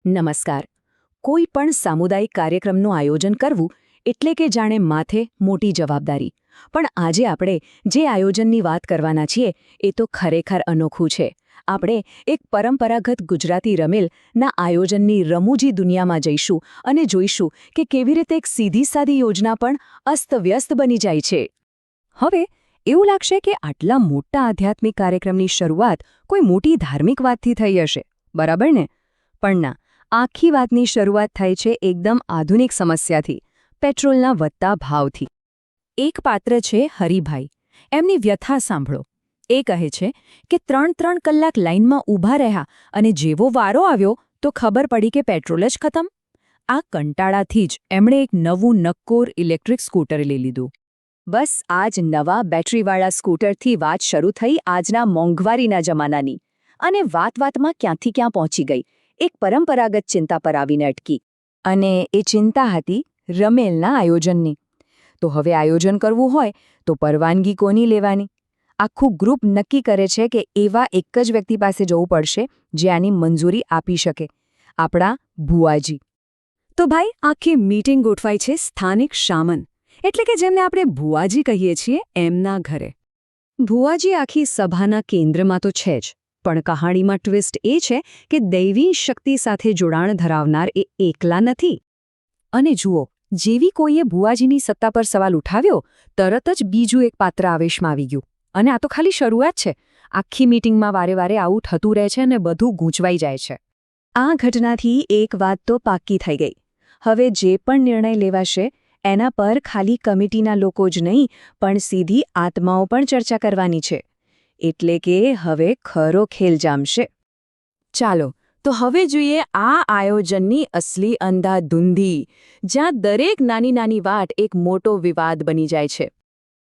નમસ્કાર. કોઈ પણ સામુદાયિક કાર્યક્રમનું આયોજન કરવું એટલે કે જાણે માથે મોટી જવાબદારી. પણ આજે આપણે જે આયોજનની વાત કરવાના છીએ એ તો ખરેખર અનોખું છે. આપણે એક પરંપરાગત ગુજરાતી રમેલના આયોજનની રમૂજી દુનિયામાં જઈશું અને જોઈશું કે કેવી રીતે એક સીધી સાદી યોજના પણ અસ્તવ્યસ્ત બની જાય છે. હવે એવું લાગશે કે આટલા મોટા આધ્યાત્મિક કાર્યક્રમની શરૂઆત કોઈ મોટી ધાર્મિક વાતથી થઈ હશે, બરાબર ને? પણ ના, આખી વાતની શરૂઆત થાય છે એકદમ આધુનિક સમસ્યાથી, પેટ્રોલના વધતા ભાવથી. એક પાત્ર છે હરિભાઈ. એમની વ્યથા સાંભળો. એ કહે છે કે 3-3 કલાક લાઇનમાં ઊભા રહ્યા અને જેવો વારો આવ્યો તો ખબર પડી કે પેટ્રોલ જ ખતમ. આ કંટાળાથી જ એમણે એક નવું નક્કોર ઇલેક્ટ્રિક સ્કૂટર લઈ લીધું. બસ આ જ નવા બેટરીવાળા સ્કૂટરથી વાત શરૂ થઈ આજના મોંઘવારીના જમાનાની. અને વાતમાં ક્યાંથી ક્યાં પહોંચી ગઈ, એક પરંપરાગત ચિંતા પર આવીને અટકી. અને એ ચિંતા હતી રમેલના આયોજનની. તો હવે આયોજન કરવું હોય તો પરવાનગી કોની લેવાની? આખું ગ્રુપ નક્કી કરે છે કે એવા એક જ વ્યક્તિ પાસે જવું પડશે જે આની મંજૂરી આપી શકે, આપણા ભુવાજી. તો ભાઈ આખી મીટિંગ ગોઠવાય છે સ્થાનિક શામન, એટલે કે જેમને આપણે ભુવાજી કહીએ છીએ, એમના ઘરે. ભુવાજી આખી સભાના કેન્દ્રમાં તો છે જ, પણ કહાણીમાં ટ્વિસ્ટ એ છે કે દૈવી શક્તિ સાથે જોડાણ ધરાવનાર એ એકલા નથી. અને જુઓ, જેવી કોઈએ ભુવાજીની સત્તા પર સવાલ ઉઠાવ્યો, તરત જ બીજું એક પાત્ર આવેશમાં આવી ગયું. અને આ તો ખાલી શરૂઆત છે. આખી મીટિંગમાં વારે આવું થતું રહે છે અને બધું ગૂંચવાઈ જાય છે. આ ઘટનાથી એક વાત તો પાક્કી થઈ ગઈ. હવે જે પણ નિર્ણય લેવાશે એના પર ખાલી કમિટીના લોકો જ નહીં, પણ સીધી આત્માઓ પણ ચર્ચા કરવાની છે. એટલે કે હવે ખરો ખેલ જામશે. ચાલો તો હવે જોઈએ આ આયોજનની અસલી અંધાધૂંધી, જ્યાં દરેક નાની વાત એક મોટો વિવાદ બની જાય છે.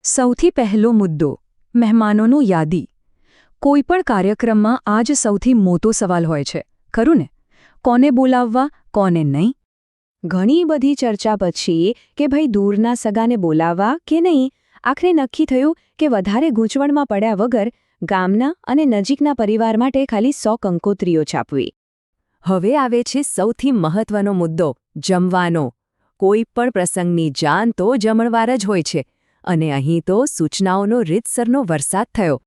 સૌથી પહેલો મુદ્દો, મહેમાનોનું યાદી. કોઈ પણ કાર્યક્રમમાં આ જ સૌથી મોટો સવાલ હોય છે, ખરું ને? કોને બોલાવવા, કોને નહીં? ઘણી બધી ચર્ચા પછી કે ભાઈ દૂરના સગાને બોલાવવા કે નહીં, આખરે નક્કી થયું કે વધારે ગૂંચવણમાં પડ્યા વગર ગામના અને નજીકના પરિવાર માટે ખાલી 100 કંકોત્રીઓ છાપવી. હવે આવે છે સૌથી મહત્વનો મુદ્દો, જમવાનો. કોઈ પણ પ્રસંગની જાન તો જમણવાર જ હોય છે, અને અહીં તો સૂચનાઓનો રીતસરનો વરસાદ થયો.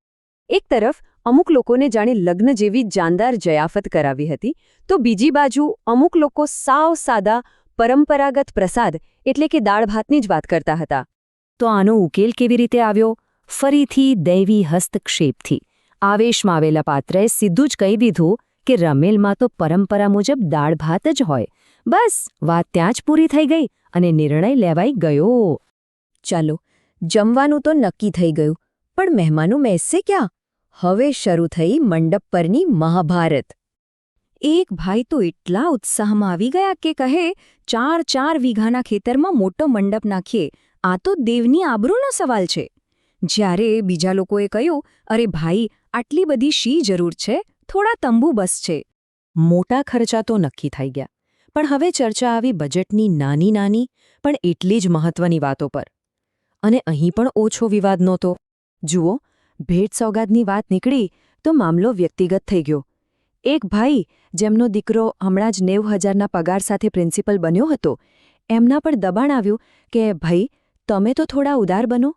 એક તરફ અમુક લોકોને જાણે લગ્ન જેવી જાનદાર જયાફત કરાવી હતી, તો બીજી બાજુ અમુક લોકો સાવ સાદા પરંપરાગત પ્રસાદ એટલે કે દાળ ભાતની જ વાત કરતા હતા. તો આનો ઉકેલ કેવી રીતે આવ્યો? ફરીથી દૈવી હસ્તક્ષેપથી. આવેશમાં આવેલા પાત્રએ સીધું જ કહી દીધું કે રમેલમાં તો પરંપરા મુજબ દાળ ભાત જ હોય. બસ વાત ત્યાં જ પૂરી થઈ ગઈ અને નિર્ણય લેવાઈ ગયો. ચાલો, જમવાનું તો નક્કી થઈ ગયું, પણ મહેમાનો બેસશે ક્યાં? હવે શરૂ થઈ મંડપ પરની મહાભારત. એક ભાઈ તો એટલા ઉત્સાહમાં આવી ગયા કે કહે, 4 વીઘાના ખેતરમાં મોટો મંડપ નાખીએ, આ તો દેવની આબરૂનો સવાલ છે. જ્યારે બીજા લોકોએ કહ્યું, અરે ભાઈ, આટલી બધી શી જરૂર છે, થોડા તંબુ બસ છે. મોટા ખર્ચા તો નક્કી થઈ ગયા, પણ હવે ચર્ચા આવી બજેટની નાની પણ એટલી જ મહત્વની વાતો પર. અને અહીં પણ ઓછો વિવાદ નહોતો. જુઓ, ભેટ સોગાદની વાત નીકળી તો મામલો વ્યક્તિગત થઈ ગયો. એક ભાઈ, જેમનો દીકરો હમણાં જ 90,000ના પગાર સાથે પ્રિન્સિપલ બન્યો હતો, એમના પર દબાણ આવ્યું કે ભાઈ, તમે તો થોડા ઉદાર બનો.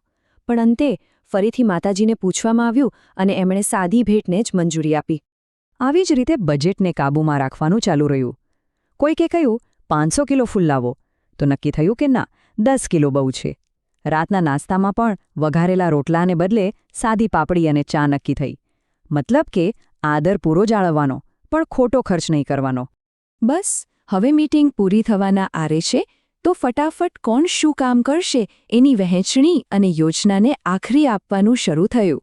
પણ અંતે ફરીથી માતાજીને પૂછવામાં આવ્યું અને એમણે સાદી ભેટને જ મંજૂરી આપી. આવી જ રીતે બજેટને કાબૂમાં રાખવાનું ચાલુ રહ્યું. કોઈકે કહ્યું 500 કિલો ફૂલ લાવો, તો નક્કી થયું કે ના, 10 કિલો બહુ છે. રાતના નાસ્તામાં પણ વઘારેલા રોટલાને બદલે સાદી પાપડી અને ચા નક્કી થઈ. મતલબ કે આદર પૂરો જાળવવાનો, પણ ખોટો ખર્ચ નહીં કરવાનો. બસ હવે મીટિંગ પૂરી થવાના આરે છે, તો ફટાફટ કોણ શું કામ કરશે એની વહેંચણી અને યોજનાને આખરી આપવાનું શરૂ થયું.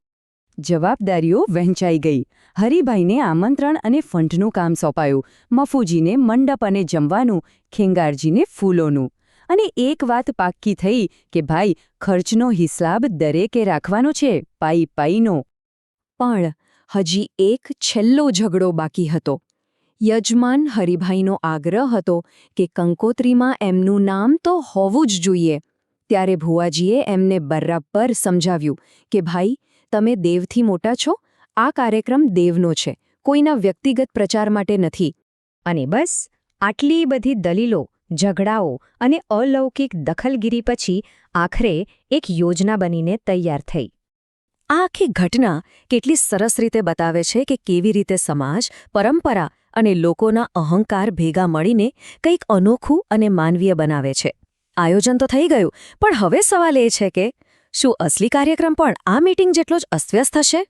જવાબદારીઓ વહેંચાઈ ગઈ. હરિભાઈને આમંત્રણ અને ફંડનું કામ સોંપાયું, મફુજીને મંડપ અને જમવાનું, ખેંગારજીને ફૂલોનું. અને એક વાત પાક્કી થઈ કે ભાઈ, ખર્ચનો હિસાબ દરેકે રાખવાનો છે, પાઈનો. પણ હજી એક છેલ્લો ઝઘડો બાકી હતો. યજમાન હરિભાઈનો આગ્રહ હતો કે કંકોત્રીમાં એમનું નામ તો હોવું જ જોઈએ. ત્યારે ભુવાજીએ એમને બરાબર સમજાવ્યું કે ભાઈ, તમે દેવથી મોટા છો, આ કાર્યક્રમ દેવનો છે, કોઈના વ્યક્તિગત પ્રચાર માટે નથી. અને બસ આટલી બધી દલીલો, ઝઘડાઓ અને અલૌકિક દખલગીરી પછી આખરે એક યોજના બનીને તૈયાર થઈ. આ આખી ઘટના કેટલી સરસ રીતે બતાવે છે કે કેવી રીતે સમાજ, પરંપરા અને લોકોના અહંકાર ભેગા મળીને કંઈક અનોખું અને માનવીય બનાવે છે. આયોજન તો થઈ ગયું, પણ હવે સવાલ એ છે કે શું અસલી કાર્યક્રમ પણ આ મીટિંગ જેટલો જ અસ્તવ્યસ્ત હશે?